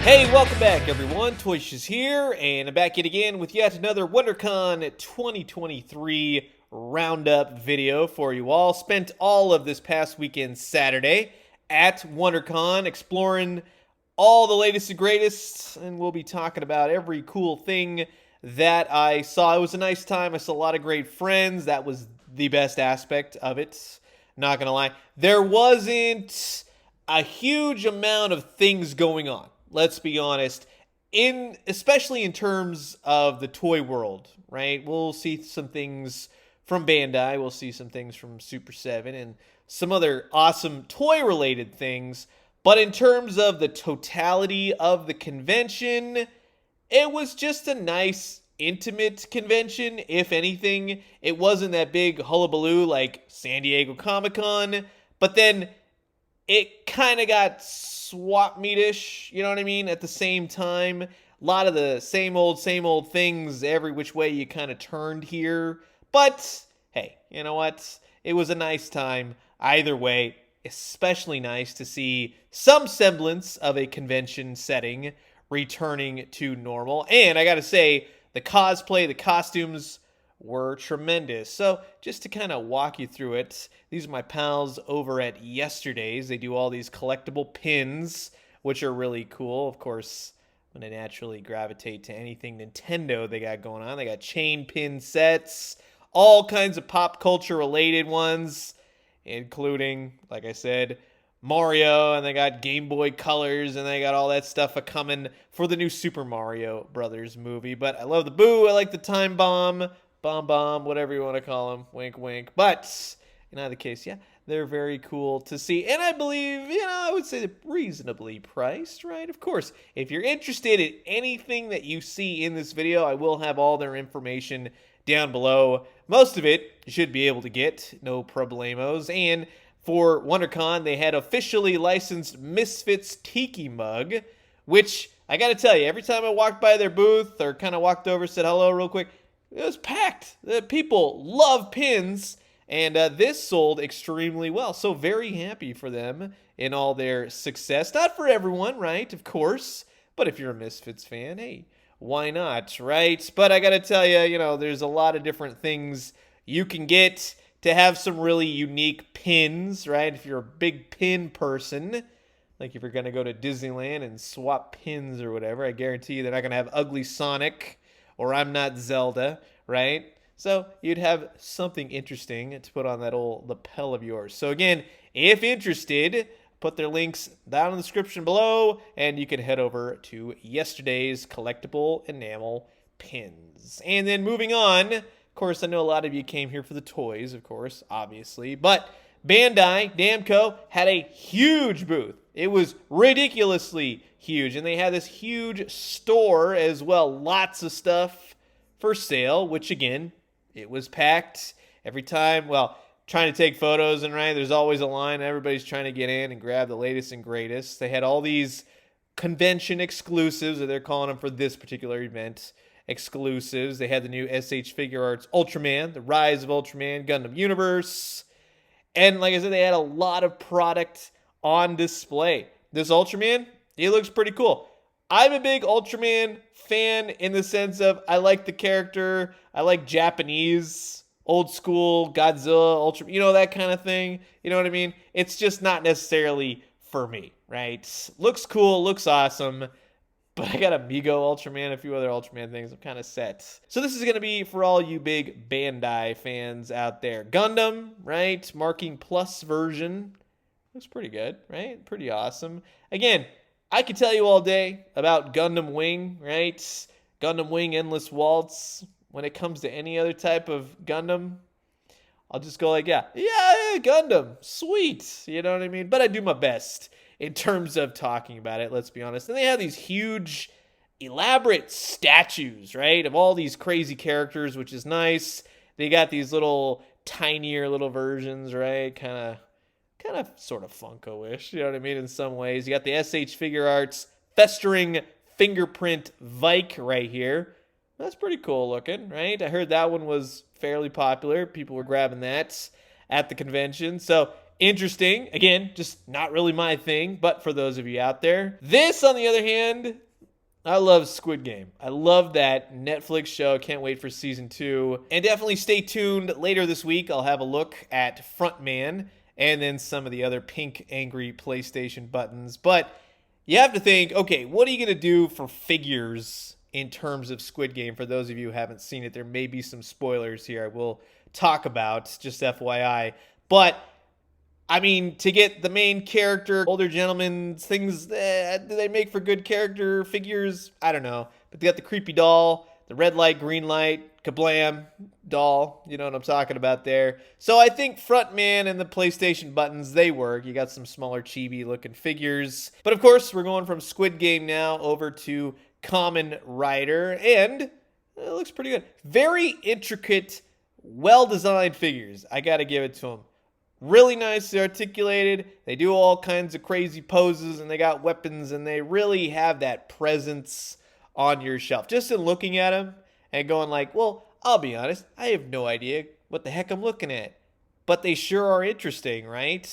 Hey, welcome back everyone, Toyz is here, and I'm back yet again with yet another Wondercon 2023 roundup video for you all. Spent all of this past weekend Saturday at Wondercon exploring all the latest and greatest, and we'll be talking about every cool thing that I saw. It was a nice time. I saw a lot of great friends. That was the best aspect of it, not gonna lie. There wasn't a huge amount of things going on. Let's be honest, especially in terms of the toy world, right? We'll see some things from Bandai, we'll see some things from Super 7 and some other awesome toy-related things, but in terms of the totality of the convention, it was just a nice, intimate convention, if anything. It wasn't that big hullabaloo like San Diego Comic-Con, but then it kind of got swap meet-ish, you know what I mean, at the same time. A lot of the same old things every which way you kind of turned here. But, hey, you know what? It was a nice time either way. Especially nice to see some semblance of a convention setting returning to normal. And I gotta say, the cosplay, the costumes were tremendous. So just to kind of walk you through it, these are my pals over at Yesterday's. They do all these collectible pins, which are really cool. Of course, I'm going to naturally gravitate to anything Nintendo they got going on. They got chain pin sets, all kinds of pop culture related ones, including, like I said, Mario, and they got Game Boy Colors, and they got all that stuff coming for the new Super Mario Brothers movie. But I love the Boo, I like the Time Bomb, Bomb, whatever you want to call them, wink, wink. But in either case, yeah, they're very cool to see. And I believe, I would say reasonably priced, right? Of course, if you're interested in anything that you see in this video, I will have all their information down below. Most of it you should be able to get, no problemos. And for WonderCon, they had officially licensed Misfits Tiki mug, which I got to tell you, every time I walked by their booth or kind of walked over, said hello real quick, it was packed. The people love pins, and this sold extremely well. So very happy for them in all their success. Not for everyone, right? Of course. But if you're a Misfits fan, hey, why not, right? But I got to tell you, there's a lot of different things you can get to have some really unique pins, right? If you're a big pin person, like if you're going to go to Disneyland and swap pins or whatever, I guarantee you they're not going to have Ugly Sonic or I'm Not Zelda, right? So you'd have something interesting to put on that old lapel of yours. So again, if interested, put their links down in the description below, and you can head over to Yesterday's collectible enamel pins. And then moving on, of course, I know a lot of you came here for the toys, of course, obviously, but Bandai Namco had a huge booth. It was ridiculously huge, and they had this huge store as well. Lots of stuff for sale, which again, it was packed every time. Well, trying to take photos, and right, there's always a line. Everybody's trying to get in and grab the latest and greatest. They had all these convention exclusives, or they're calling them for this particular event, exclusives. They had the new SH Figure Arts Ultraman, the Rise of Ultraman, Gundam Universe. And like I said, they had a lot of product on display. This Ultraman, he looks pretty cool. I'm a big Ultraman fan in the sense of I like the character. I like Japanese, old school, Godzilla, Ultraman, that kind of thing. You know what I mean? It's just not necessarily for me, right? Looks cool, looks awesome. But I got a Mego Ultraman, a few other Ultraman things. I'm kind of set. So this is going to be for all you big Bandai fans out there. Gundam, right? Marking Plus version. Looks pretty good, right? Pretty awesome. Again, I could tell you all day about Gundam Wing, right? Gundam Wing Endless Waltz. When it comes to any other type of Gundam, I'll just go like, yeah, Gundam. Sweet. You know what I mean? But I do my best in terms of talking about it, let's be honest. And they have these huge, elaborate statues, right, of all these crazy characters, which is nice. They got these little, tinier little versions, right, kind of sort of Funko-ish, you know what I mean, in some ways. You got the SH Figure Arts Festering Fingerprint Vike right here. That's pretty cool looking, right? I heard that one was fairly popular. People were grabbing that at the convention. So interesting. Again, just not really my thing, but for those of you out there. This, on the other hand, I love Squid Game. I love that Netflix show. Can't wait for season 2. And definitely stay tuned. Later this week, I'll have a look at Frontman and then some of the other pink angry PlayStation buttons. But you have to think, okay, what are you going to do for figures in terms of Squid Game? For those of you who haven't seen it, there may be some spoilers here I will talk about, just FYI. But I mean, to get the main character, older gentlemen, things, do they make for good character figures? I don't know. But they got the creepy doll, the red light, green light, kablam doll. You know what I'm talking about there. So I think Frontman and the PlayStation buttons, they work. You got some smaller chibi looking figures. But of course, we're going from Squid Game now over to Kamen Rider. And it looks pretty good. Very intricate, well-designed figures. I got to give it to them. Really nicely articulated. They do all kinds of crazy poses, and they got weapons, and they really have that presence on your shelf. Just in looking at them and going like, well, I'll be honest, I have no idea what the heck I'm looking at. But they sure are interesting, right?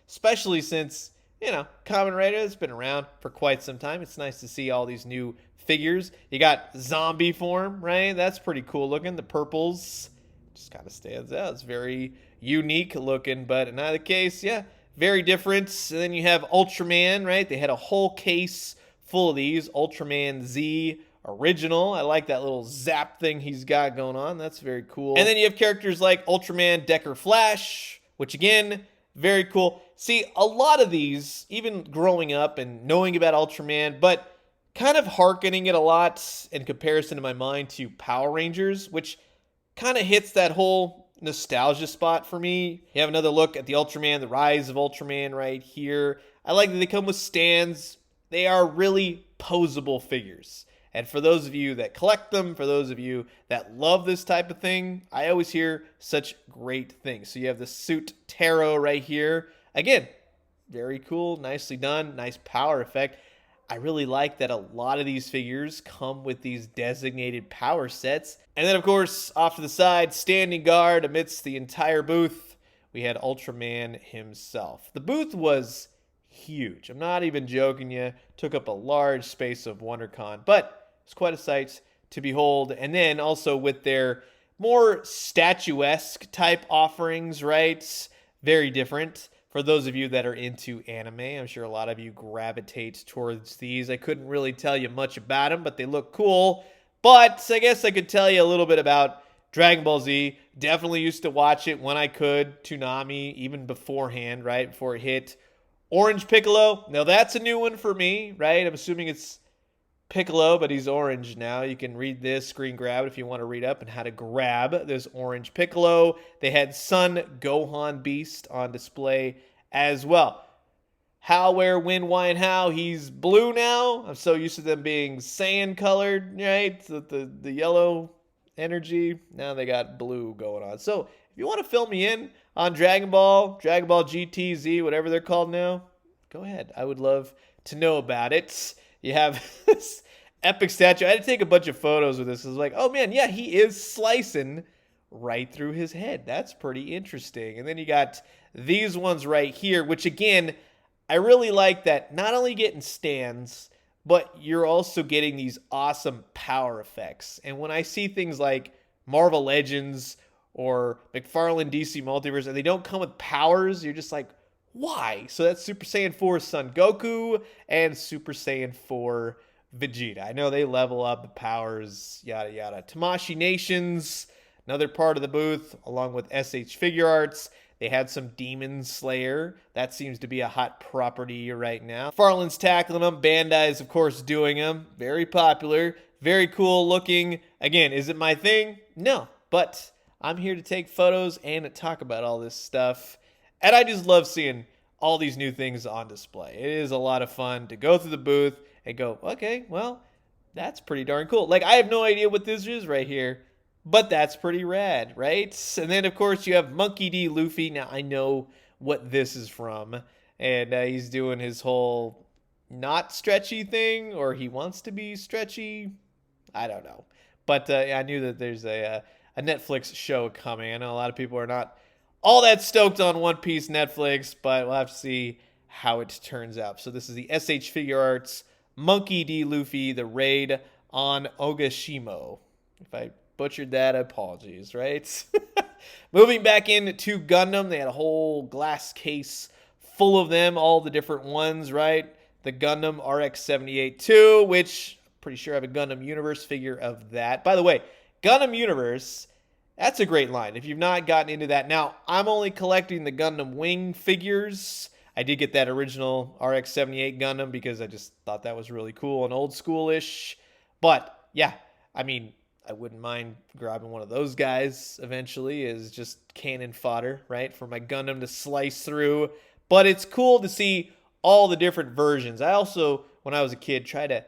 Especially since, you know, Kamen Rider has been around for quite some time. It's nice to see all these new figures. You got zombie form, right? That's pretty cool looking. The purples just kind of stands out. It's very unique looking, but in either case, yeah, very different. And then you have Ultraman, right? They had a whole case full of these. Ultraman Z original. I like that little zap thing he's got going on. That's very cool. And then you have characters like Ultraman Decker Flash, which again, very cool. See, a lot of these, even growing up and knowing about Ultraman, but kind of hearkening it a lot in comparison to my mind to Power Rangers, which kind of hits that whole nostalgia spot for me. You have another look at the Ultraman, the Rise of Ultraman right here. I like that they come with stands. They are really posable figures. And for those of you that collect them, for those of you that love this type of thing, I always hear such great things. So you have the Suit Taro right here. Again, very cool, nicely done, nice power effect. I really like that a lot of these figures come with these designated power sets. And then, of course, off to the side, standing guard amidst the entire booth, we had Ultraman himself. The booth was huge. I'm not even joking you. Took up a large space of WonderCon, but it's quite a sight to behold. And then also with their more statuesque type offerings, right? Very different. For those of you that are into anime, I'm sure a lot of you gravitate towards these. I couldn't really tell you much about them, but they look cool. But I guess I could tell you a little bit about Dragon Ball Z. Definitely used to watch it when I could. Toonami, even beforehand, right? Before it hit. Orange Piccolo. Now that's a new one for me, right? I'm assuming it's Piccolo, but he's orange now. You can read this, screen grab it if you want to read up on how to grab this orange Piccolo. They had Sun Gohan Beast on display as well. How, where, when, why, and how. He's blue now. I'm so used to them being sand colored, right? The yellow energy. Now they got blue going on. So if you want to fill me in on Dragon Ball GT, Z, whatever they're called now, go ahead. I would love to know about it. You have this epic statue. I had to take a bunch of photos with this. I was like, oh man, yeah, he is slicing right through his head. That's pretty interesting. And then you got these ones right here, which again, I really like that not only getting stands, but you're also getting these awesome power effects. And when I see things like Marvel Legends or McFarlane DC Multiverse, and they don't come with powers, you're just like, why? So that's Super Saiyan 4 Son Goku and Super Saiyan 4 Vegeta. I know they level up the powers, yada yada. Tamashii Nations, another part of the booth, along with SH Figure Arts. They had some Demon Slayer. That seems to be a hot property right now. Farland's tackling them. Bandai is, of course, doing them. Very popular. Very cool looking. Again, is it my thing? No. But I'm here to take photos and to talk about all this stuff. And I just love seeing all these new things on display. It is a lot of fun to go through the booth and go, okay, well, that's pretty darn cool. Like, I have no idea what this is right here, but that's pretty rad, right? And then, of course, you have Monkey D. Luffy. Now, I know what this is from, and he's doing his whole not stretchy thing, or he wants to be stretchy. I don't know. But I knew that there's a Netflix show coming. I know a lot of people are not all that stoked on One Piece Netflix, but we'll have to see how it turns out. So this is the SH Figure Arts Monkey D. Luffy, the raid on Ogashimo. If I butchered that, apologies, right? Moving back into Gundam, they had a whole glass case full of them, all the different ones, right? The Gundam RX-78-2, which I'm pretty sure I have a Gundam Universe figure of that. By the way, Gundam Universe, that's a great line. If you've not gotten into that. Now, I'm only collecting the Gundam Wing figures. I did get that original RX-78 Gundam because I just thought that was really cool and old schoolish. But, yeah, I mean, I wouldn't mind grabbing one of those guys eventually as just cannon fodder, right, for my Gundam to slice through. But it's cool to see all the different versions. I also, when I was a kid, tried to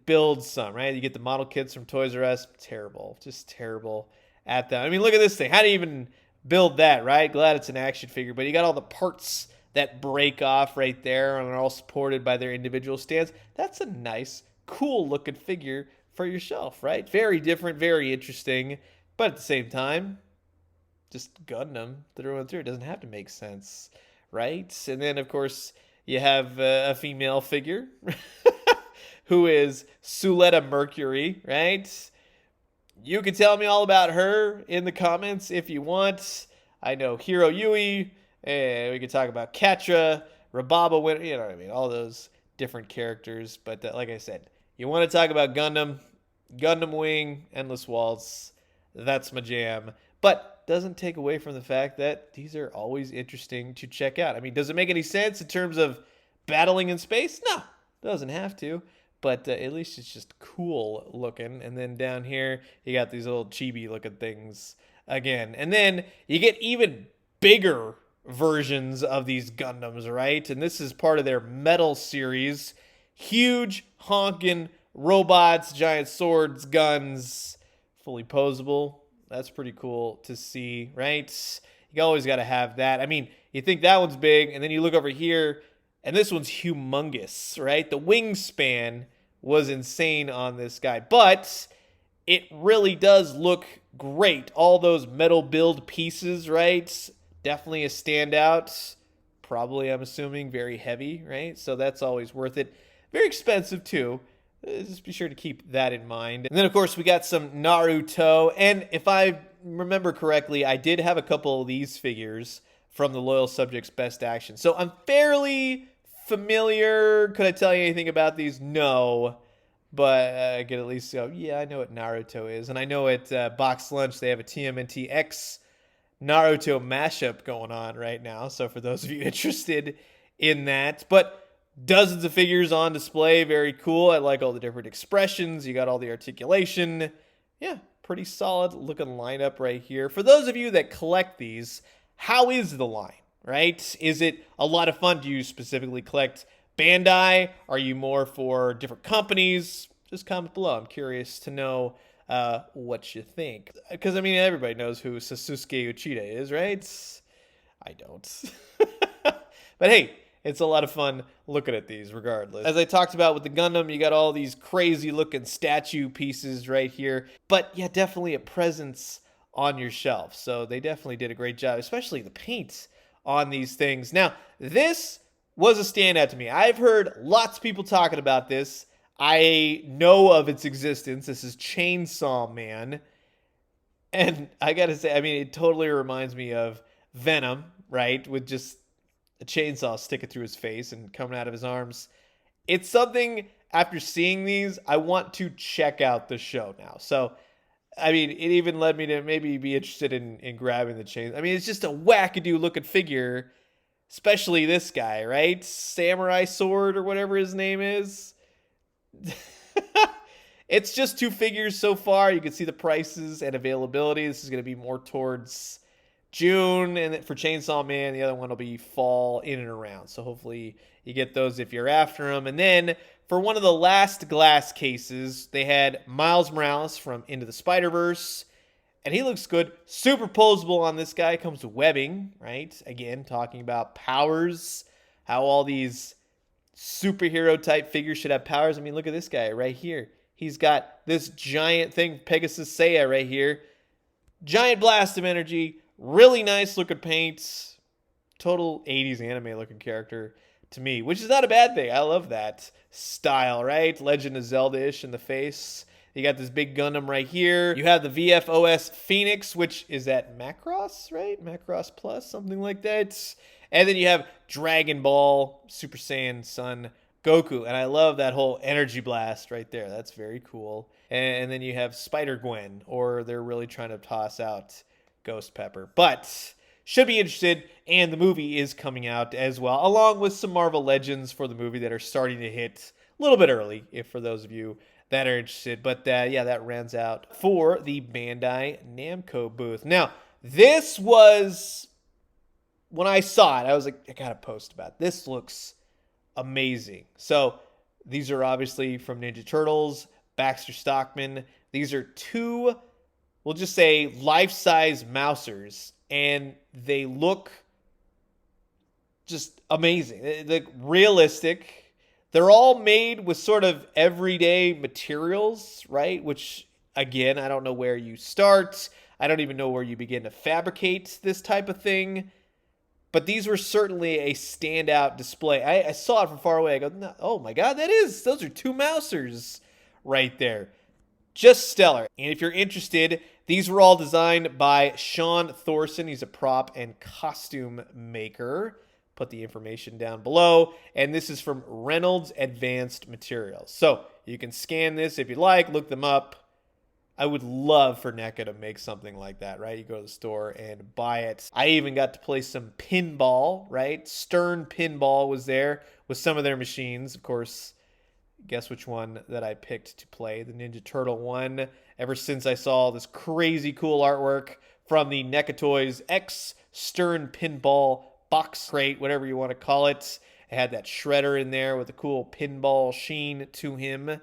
build some, right? You get the model kits from Toys R Us. Terrible. Just terrible at that. I mean, look at this thing. How do you even build that, right? Glad it's an action figure, but you got all the parts that break off right there and are all supported by their individual stands. That's a nice, cool looking figure for yourself, right? Very different, very interesting, but at the same time, just Gundam through and through. It doesn't have to make sense, right? And then, of course, you have a female figure who is Suletta Mercury, right? You can tell me all about her in the comments if you want. I know Hiro Yui, and we can talk about Katra, Rababa, you know what I mean, all those different characters. But like I said, you want to talk about Gundam, Gundam Wing, Endless Waltz, that's my jam. But doesn't take away from the fact that these are always interesting to check out. I mean, does it make any sense in terms of battling in space? No, doesn't have to. But at least it's just cool looking. And then down here, you got these little chibi looking things again. And then you get even bigger versions of these Gundams, right? And this is part of their Metal series. Huge honking robots, giant swords, guns, fully posable. That's pretty cool to see, right? You always got to have that. I mean, you think that one's big, and then you look over here, and this one's humongous, right? The wingspan was insane on this guy, but it really does look great. All those metal build pieces, right? Definitely a standout. Probably, I'm assuming, very heavy, right? So that's always worth it. Very expensive, too. Just be sure to keep that in mind. And then, of course, we got some Naruto. And if I remember correctly, I did have a couple of these figures from the Loyal Subjects Best Action. So I'm fairly familiar. Could I tell you anything about these? No. But I could at least go, yeah, I know what Naruto is. And I know at Box Lunch they have a TMNT X Naruto mashup going on right now. So for those of you interested in that. But dozens of figures on display. Very cool. I like all the different expressions. You got all the articulation. Yeah, pretty solid looking lineup right here. For those of you that collect these, how is the line, right? Is it a lot of fun? Do you specifically collect Bandai? Are you more for different companies? Just comment below. I'm curious to know what you think. Because, I mean, everybody knows who Sasuke Uchida is, right? I don't. But hey, it's a lot of fun looking at these regardless. As I talked about with the Gundam, you got all these crazy looking statue pieces right here. But yeah, definitely a presence on your shelf. So they definitely did a great job, especially the paint on these things. Now, this was a standout to me. I've heard lots of people talking about this. I know of its existence. This is Chainsaw Man. And I gotta say, I mean, it totally reminds me of Venom, right? With just a chainsaw sticking through his face and coming out of his arms. It's something, after seeing these, I want to check out the show now. So, I mean, it even led me to maybe be interested in grabbing the chain. I mean, it's just a wackadoo looking figure, especially this guy, right? Samurai Sword or whatever his name is. It's just two figures so far. You can see the prices and availability. This is going to be more towards June, and for Chainsaw Man, the other one will be fall in and around. So hopefully you get those if you're after them. And then for one of the last glass cases, they had Miles Morales from Into the Spider-Verse, and he looks good. Super posable on this guy. Comes with webbing, right? Again, talking about powers, how all these superhero type figures should have powers. I mean, look at this guy right here. He's got this giant thing, Pegasus Seiya right here. Giant blast of energy, Really nice looking paint. Total 80s anime looking character to me, which is not a bad thing. I love that style, right? Legend of Zelda-ish in the face. You got this big Gundam right here. You have the VFOS Phoenix, which is at Macross, right? Macross Plus, something like that. And then you have Dragon Ball, Super Saiyan Son Goku. And I love that whole energy blast right there. That's very cool. And then you have Spider-Gwen, or they're really trying to toss out Ghost Pepper. But should be interested, and the movie is coming out as well, along with some Marvel Legends for the movie that are starting to hit a little bit early, if for those of you that are interested. But yeah, that rounds out for the Bandai Namco booth. Now, this was, when I saw it, I was like, I gotta post about it. This looks amazing. So these are obviously from Ninja Turtles, Baxter Stockman. These are two, we'll just say, life-size Mousers, and they look just amazing. They look realistic. They're all made with sort of everyday materials, right? Which, again, I don't know where you start. I don't even know where you begin to fabricate this type of thing. But these were certainly a standout display. I saw it from far away. I go, oh my God, those are two Mousers right there. Just stellar. And if you're interested, these were all designed by Sean Thorson. He's a prop and costume maker. Put the information down below. And this is from Reynolds Advanced Materials. So you can scan this if you like, look them up. I would love for NECA to make something like that, right? You go to the store and buy it. I even got to play some pinball, right? Stern Pinball was there with some of their machines. Of course, guess which one that I picked to play? The Ninja Turtle one. Ever since I saw this crazy cool artwork from the NECA Toyz X Stern Pinball box crate, whatever you want to call it. It had that shredder in there with a cool pinball sheen to him.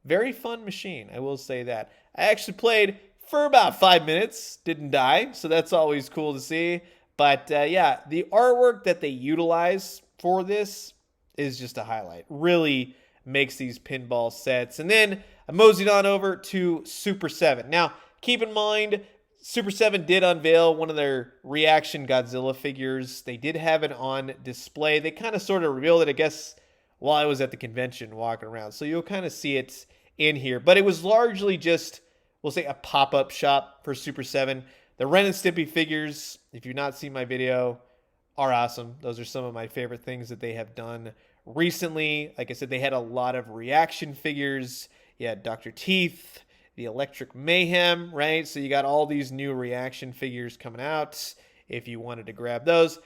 Very fun machine, I will say that. I actually played for about 5 minutes, didn't die, so that's always cool to see. But yeah, the artwork that they utilize for this is just a highlight. Really makes these pinball sets. And then I moseyed on over to Super 7. Now, keep in mind, Super 7 did unveil one of their reaction Godzilla figures. They did have it on display. They kind of sort of revealed it, I guess, while I was at the convention walking around. So you'll kind of see it in here. But it was largely just, we'll say, a pop-up shop for Super 7. The Ren and Stimpy figures, if you've not seen my video, are awesome. Those are some of my favorite things that they have done recently. Like I said, they had a lot of reaction figures. You had Dr. Teeth, the Electric Mayhem, right? So you got all these new reaction figures coming out if you wanted to grab those.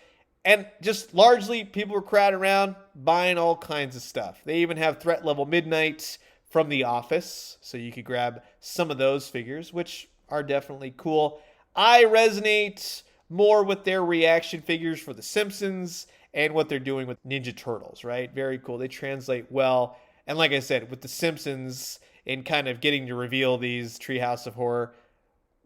And just largely, people were crowding around buying all kinds of stuff. They even have Threat Level Midnight from The Office, so you could grab some of those figures, which are definitely cool. I resonate more with their reaction figures for The Simpsons and what they're doing with Ninja Turtles, right? Very cool. They translate well. And like I said, with The Simpsons and kind of getting to reveal these Treehouse of Horror,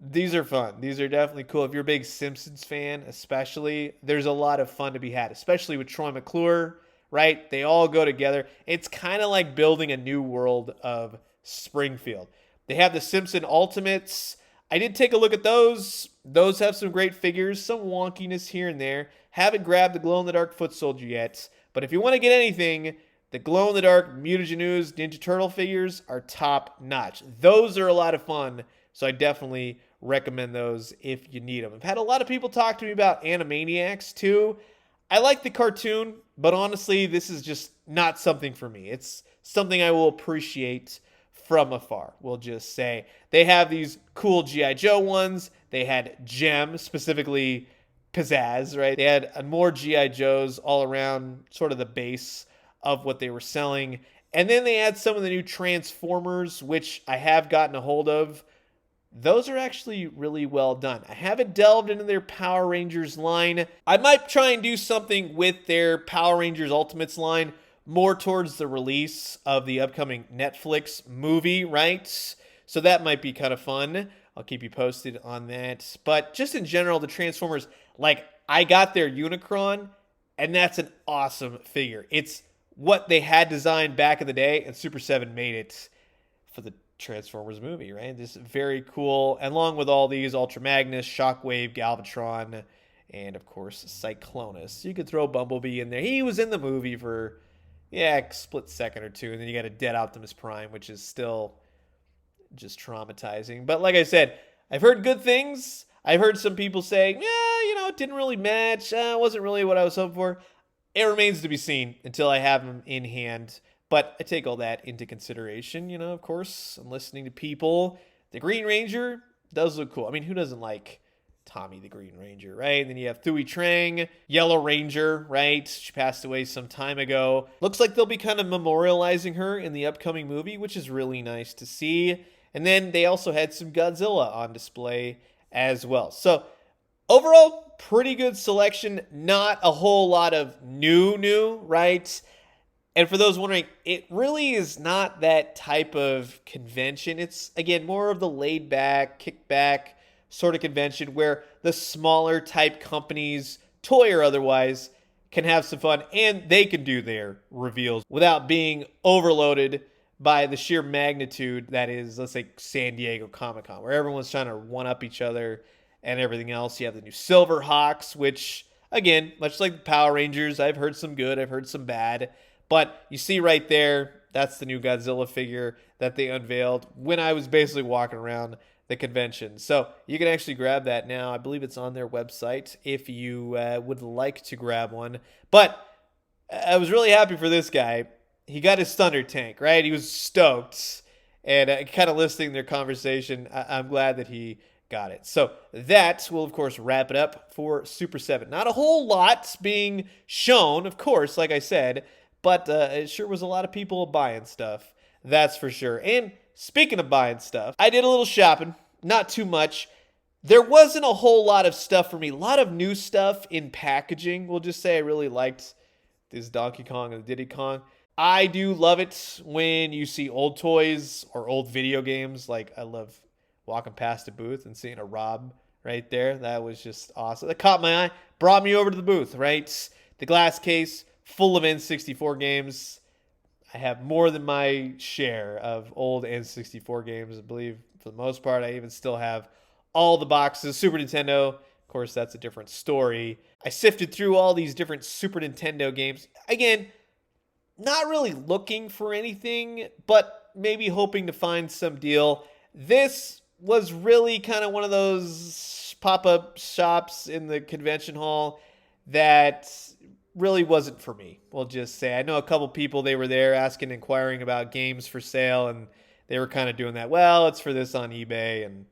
these are fun. These are definitely cool. If you're a big Simpsons fan, especially, there's a lot of fun to be had, especially with Troy McClure, right? They all go together. It's kind of like building a new world of Springfield. They have the Simpson Ultimates. I did take a look at those. Those have some great figures, some wonkiness here and there. Haven't grabbed the glow-in-the-dark foot soldier yet, but if you want to get anything, the glow-in-the-dark Mutagenews Ninja Turtle figures are top-notch. Those are a lot of fun, so I definitely recommend those if you need them. I've had a lot of people talk to me about Animaniacs too. I like the cartoon, but honestly, this is just not something for me. It's something I will appreciate from afar, we'll just say. They have these cool G.I. Joe ones. They had Gem, specifically Pizzazz, right? They had more G.I. Joes all around sort of the base of what they were selling. And then they had some of the new Transformers, which I have gotten a hold of. Those are actually really well done. I haven't delved into their Power Rangers line. I might try and do something with their Power Rangers Ultimates line more towards the release of the upcoming Netflix movie, right? So that might be kind of fun. I'll keep you posted on that. But just in general, the Transformers, like, I got their Unicron, and that's an awesome figure. It's what they had designed back in the day, and Super 7 made it for the Transformers movie, right? This is very cool. And along with all these, Ultra Magnus, Shockwave, Galvatron, and of course, Cyclonus. You could throw Bumblebee in there. He was in the movie for, yeah, a split second or two. And then you got a dead Optimus Prime, which is still just traumatizing. But like I said, I've heard good things. I've heard some people say, yeah, it didn't really match. It wasn't really what I was hoping for. It remains to be seen until I have them in hand. But I take all that into consideration, of course. I'm listening to people. The Green Ranger does look cool. I mean, who doesn't like Tommy the Green Ranger, right? And then you have Thuy Trang, Yellow Ranger, right? She passed away some time ago. Looks like they'll be kind of memorializing her in the upcoming movie, which is really nice to see. And then they also had some Godzilla on display as well. So overall, pretty good selection. Not a whole lot of new, right? And for those wondering, it really is not that type of convention. It's, again, more of the laid-back, kick-back sort of convention where the smaller type companies, toy or otherwise, can have some fun and they can do their reveals without being overloaded by the sheer magnitude that is, let's say, San Diego Comic-Con, where everyone's trying to one-up each other and everything else. You have the new Silverhawks, which, again, much like the Power Rangers, I've heard some good, I've heard some bad. But you see right there, that's the new Godzilla figure that they unveiled when I was basically walking around the convention. So you can actually grab that now. I believe it's on their website if you would like to grab one. But I was really happy for this guy. He got his Thunder Tank, right? He was stoked. And kind of listening to their conversation, I'm glad that he got it. So that will, of course, wrap it up for Super 7. Not a whole lot being shown, of course, like I said. But it sure was a lot of people buying stuff. That's for sure. And speaking of buying stuff, I did a little shopping. Not too much. There wasn't a whole lot of stuff for me. A lot of new stuff in packaging. We'll just say I really liked this Donkey Kong and the Diddy Kong. I do love it when you see old toys or old video games. Like, I love walking past a booth and seeing a Rob right there. That was just awesome. That caught my eye. Brought me over to the booth, right? The glass case full of N64 games. I have more than my share of old N64 games. I believe for the most part, I even still have all the boxes. Super Nintendo, of course, that's a different story. I sifted through all these different Super Nintendo games. Again, not really looking for anything, but maybe hoping to find some deal. This was really kind of one of those pop-up shops in the convention hall that really wasn't for me. We'll just say I know a couple people, they were there inquiring about games for sale, and they were kind of doing that. Well, it's for this on eBay, and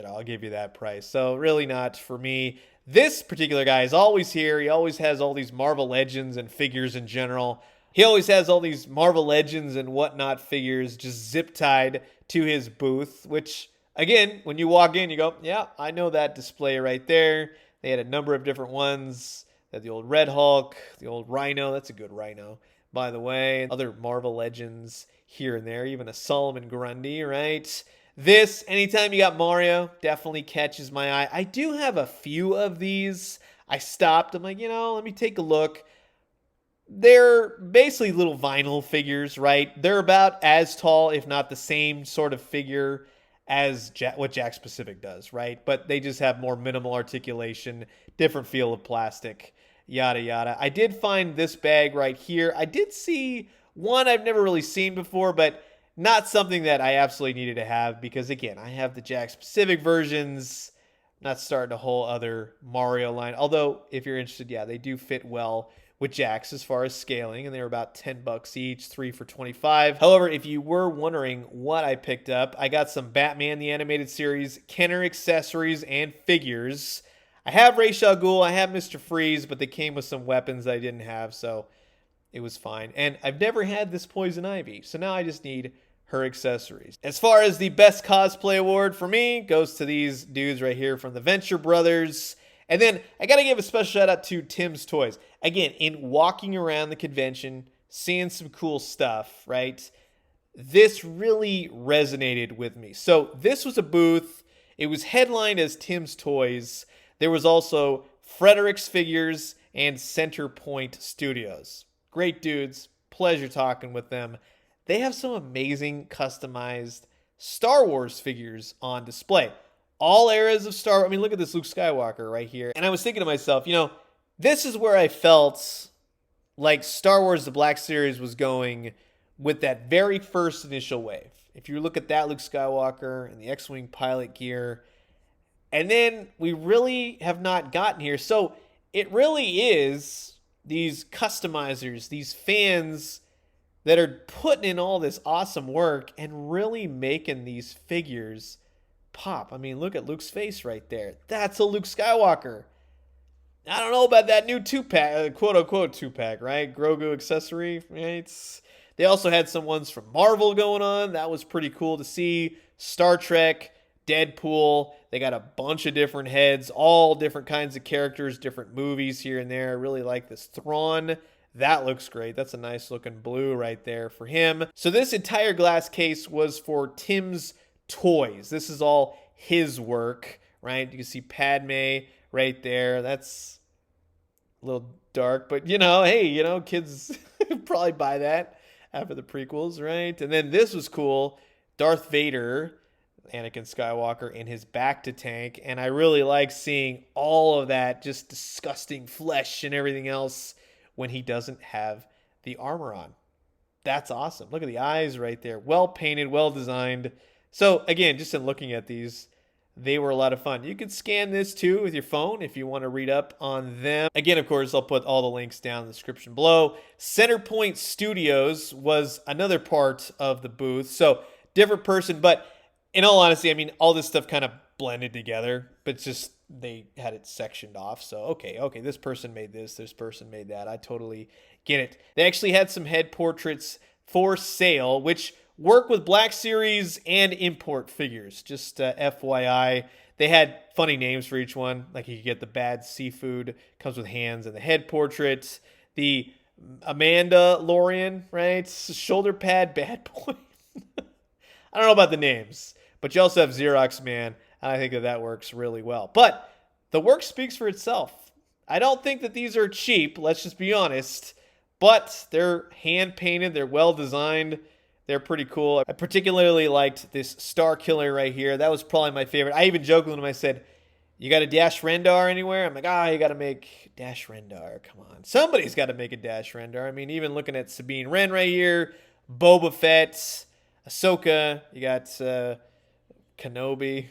I'll give you that price. So really not for me. This particular guy is always here. He always has all these Marvel Legends and figures in general. He always has all these Marvel Legends and whatnot figures just zip tied to his booth, which, again, when you walk in, you go, yeah, I know that display right there. They had a number of different ones. The old Red Hulk, the old Rhino. That's a good Rhino, by the way. Other Marvel Legends here and there. Even a Solomon Grundy, right? This, anytime you got Mario, definitely catches my eye. I do have a few of these. I stopped. I'm like, let me take a look. They're basically little vinyl figures, right? They're about as tall, if not the same sort of figure as what Jakks Pacific does, right? But they just have more minimal articulation, different feel of plastic, yada, yada. I did find this bag right here. I did see one I've never really seen before, but not something that I absolutely needed to have because, again, I have the Jakks Pacific versions, not starting a whole other Mario line. Although, if you're interested, yeah, they do fit well with Jakks as far as scaling, and they were about $10 each, 3 for $25. However, if you were wondering what I picked up, I got some Batman the Animated Series, Kenner accessories, and figures. I have Ra's al Ghul, I have Mr. Freeze, but they came with some weapons I didn't have, so it was fine. And I've never had this Poison Ivy, so now I just need her accessories. As far as the best cosplay award for me, goes to these dudes right here from the Venture Brothers. And then I got to give a special shout out to Tim's Toys. Again, in walking around the convention, seeing some cool stuff, right? This really resonated with me. So this was a booth. It was headlined as Tim's Toys. There was also Fredericks Figures and Centerpoint Studios. Great dudes. Pleasure talking with them. they have some amazing customized Star Wars figures on display. All eras of Star Wars. I mean, look at this Luke Skywalker right here. And I was thinking to myself, you know, this is where I felt like Star Wars The Black Series was going with that very first initial wave. If you look at that Luke Skywalker and the X-Wing pilot gear, and then we really have not gotten here. So it really is these customizers, these fans that are putting in all this awesome work and really making these figures pop. I mean, look at Luke's face right there. That's a Luke Skywalker. I don't know about that new 2-pack, quote-unquote 2-pack, right? Grogu accessory, right? They also had some ones from Marvel going on. That was pretty cool to see. Star Trek, Deadpool. They got a bunch of different heads, all different kinds of characters, different movies here and there. I really like this Thrawn. That looks great. That's a nice looking blue right there for him. So this entire glass case was for Tim's Toyz. This is all his work, right? You can see Padme right there. That's a little dark, but you know, hey, you know, kids probably buy that after the prequels, right? And then this was cool. Darth Vader, Anakin Skywalker, in his bacta tank. And I really like seeing all of that just disgusting flesh and everything else when he doesn't have the armor on. That's awesome. Look at the eyes right there. Well painted, well designed. So again, just in looking at these, they were a lot of fun. You can scan this too with your phone if you want to read up on them. Again, of course, I'll put all the links down in the description below. Centerpoint Studios was another part of the booth. So different person, but in all honesty, I mean, all this stuff kind of blended together, but it's just they had it sectioned off. So, okay, this person made this person made that. I totally get it. They actually had some head portraits for sale, which work with Black Series and import figures. Just FYI, they had funny names for each one. Like you could get the bad seafood, comes with hands, and the head portrait. The Amanda Lorian, right? Shoulder pad bad boy. I don't know about the names, but you also have Xerox Man, and I think that works really well. But the work speaks for itself. I don't think that these are cheap, let's just be honest, but they're hand-painted, they're well-designed, they're pretty cool. I particularly liked this Star Killer right here. That was probably my favorite. I even joked with him, I said, you got a Dash Rendar anywhere? I'm like, you got to make Dash Rendar. Come on. Somebody's got to make a Dash Rendar. I mean, even looking at Sabine Wren right here, Boba Fett, Ahsoka, you got Kenobi.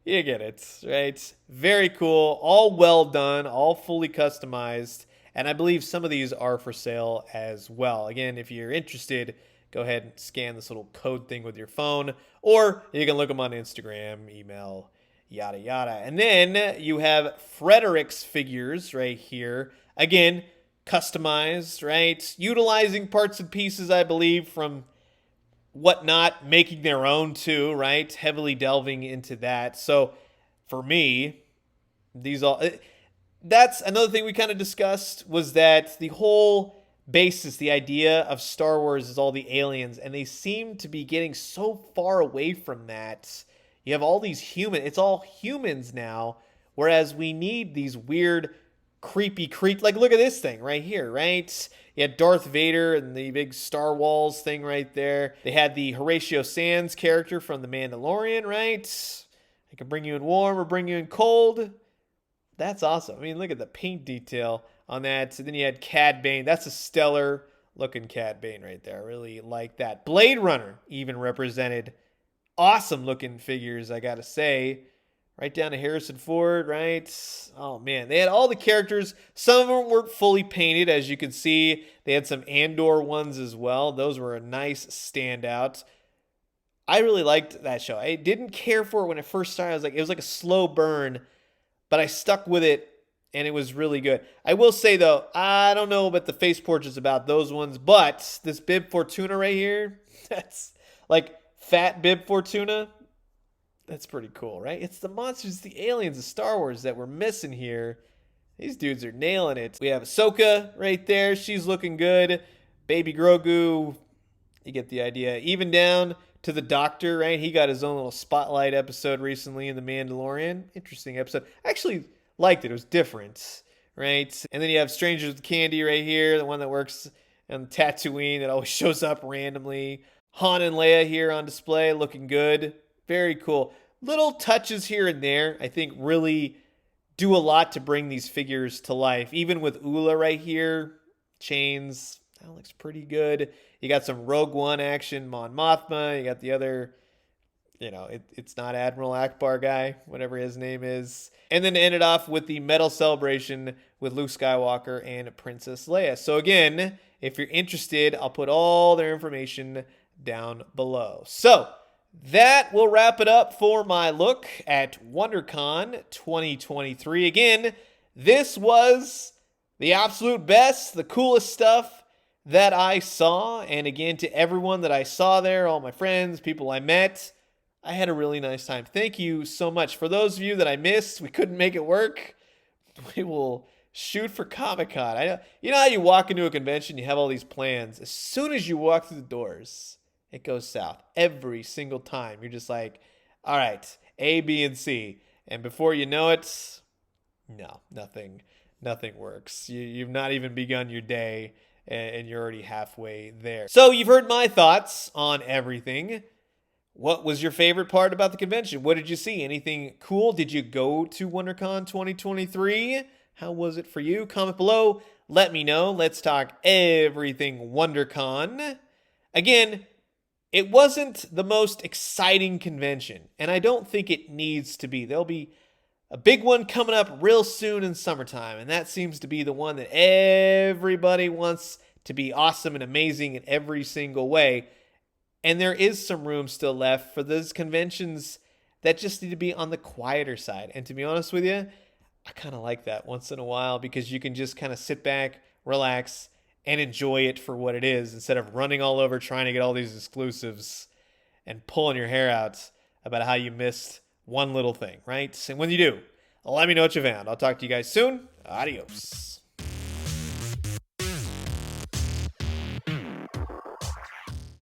You get it, right? Very cool. All well done. All fully customized. And I believe some of these are for sale as well. Again, if you're interested, go ahead and scan this little code thing with your phone. Or you can look them on Instagram, email, yada, yada. And then you have Fredericks Figures right here. Again, customized, right? Utilizing parts and pieces, I believe, from Whatnot, making their own too, right? Heavily delving into that. So for me, these all... That's another thing we kind of discussed, was that the whole basis, the idea of Star Wars is all the aliens, and they seem to be getting so far away from that. You have all these humans. It's all humans now, whereas we need these weird, creepy, like, look at this thing right here, right? You had Darth Vader and the big Star Wars thing right there. They had the Horatio Sands character from The Mandalorian, right? I can bring you in warm or bring you in cold. That's awesome. I mean, look at the paint detail on that. So then you had Cad Bane. That's a stellar looking Cad Bane right there. I really like that. Blade Runner even represented. Awesome looking figures, I gotta say. Right down to Harrison Ford, right? Oh, man. They had all the characters. Some of them weren't fully painted, as you can see. They had some Andor ones as well. Those were a nice standout. I really liked that show. I didn't care for it when it first started. I was like, it was like a slow burn. But I stuck with it, and it was really good. I will say, though, I don't know about the face portraits about those ones, but this Bib Fortuna right here, that's like fat Bib Fortuna. That's pretty cool, right? It's the monsters, the aliens of Star Wars that we're missing here. These dudes are nailing it. We have Ahsoka right there. She's looking good. Baby Grogu, you get the idea. Even down to the Doctor, right? He got his own little spotlight episode recently in The Mandalorian. Interesting episode. I actually liked it. It was different, right? And then you have Strangers with Candy right here, the one that works and Tatooine that always shows up randomly. Han and Leia here on display, looking good. Very cool. Little touches here and there, I think, really do a lot to bring these figures to life. Even with Ula right here, chains, that looks pretty good. You got some Rogue One action, Mon Mothma. You got the other, it's not Admiral Akbar guy, whatever his name is. And then to end it off with the medal celebration with Luke Skywalker and Princess Leia. So again, if you're interested, I'll put all their information down below. So that will wrap it up for my look at WonderCon 2023. Again, this was the absolute best, the coolest stuff that I saw. And again, to everyone that I saw there, all my friends, people I met, I had a really nice time. Thank you so much. For those of you that I missed, we couldn't make it work, we will shoot for Comic-Con. You know how you walk into a convention, you have all these plans. As soon as you walk through the doors, it goes south every single time. You're just like, all right, A, B, and C. And before you know it, no, nothing works. You've not even begun your day, and you're already halfway there. So you've heard my thoughts on everything. What was your favorite part about the convention? What did you see? Anything cool? Did you go to WonderCon 2023? How was it for you? Comment below. Let me know. Let's talk everything WonderCon. Again, it wasn't the most exciting convention, and I don't think it needs to be. There'll be a big one coming up real soon in summertime, and that seems to be the one that everybody wants to be awesome and amazing in every single way. And there is some room still left for those conventions that just need to be on the quieter side. And to be honest with you, I kind of like that once in a while, because you can just kind of sit back, relax, and enjoy it for what it is, instead of running all over trying to get all these exclusives and pulling your hair out about how you missed one little thing, right? And when you do, let me know what you found. I'll talk to you guys soon. Adios.